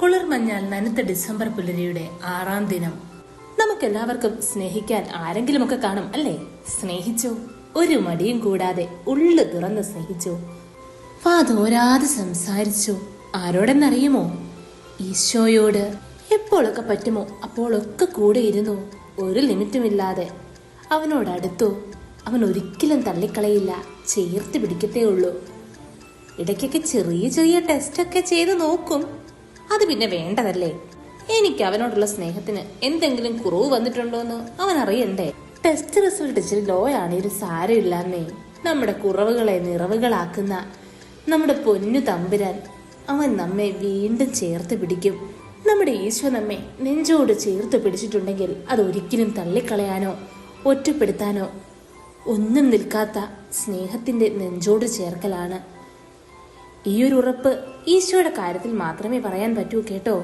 കുളിർമഞ്ഞാൽ നനുത്ത December പുലരിയുടെ 6-ാം ദിനം. നമുക്കെല്ലാവർക്കും സ്നേഹിക്കാൻ ആരെങ്കിലുമൊക്കെ കാണും അല്ലേ? സ്നേഹിച്ചോ? ഒരു മടിയും കൂടാതെ ഉള്ളു തുറന്ന് സ്നേഹിച്ചോ? വാതോരാതെ സംസാരിച്ചോ? ആരോടെന്നറിയുമോ? ഈശോയോട്. എപ്പോഴൊക്കെ പറ്റുമോ അപ്പോഴൊക്കെ കൂടെ ഇരുന്നു. ഒരു ലിമിറ്റുമില്ലാതെ അവനോടടുത്തോ? അവൻ ഒരിക്കലും തള്ളിക്കളയില്ല, ചേർത്ത് പിടിക്കത്തേ ഉള്ളൂ. ഇടയ്ക്കൊക്കെ ചെറിയ ചെറിയ ടെസ്റ്റൊക്കെ ചെയ്ത് നോക്കും. അത് പിന്നെ വേണ്ടതല്ലേ? എനിക്ക് അവനോടുള്ള സ്നേഹത്തിന് എന്തെങ്കിലും കുറവ് വന്നിട്ടുണ്ടോന്ന് അവൻ അറിയണ്ടേ? ടെസ്റ്റ് റിസൾട്ട് ഇച്ചിരി ലോ ആണെങ്കിലും സാരമില്ലാന്നേ. നമ്മുടെ കുറവുകളെ നിറവുകളാക്കുന്ന നമ്മുടെ പൊന്നു തമ്പുരാൻ അവൻ നമ്മെ വീണ്ടും ചേർത്ത് പിടിക്കും. നമ്മുടെ ഈശോ നമ്മെ നെഞ്ചോട് ചേർത്ത് പിടിച്ചിട്ടുണ്ടെങ്കിൽ അതൊരിക്കലും തള്ളിക്കളയാനോ ഒറ്റപ്പെടുത്താനോ ഒന്നും നിൽക്കാത്ത സ്നേഹത്തിന്റെ നെഞ്ചോട് ചേർക്കലാണ്. ഈ ഒരു ഉറപ്പ് ഈശോയുടെ കാര്യത്തിൽ മാത്രമേ പറയാൻ പറ്റൂ കേട്ടോ.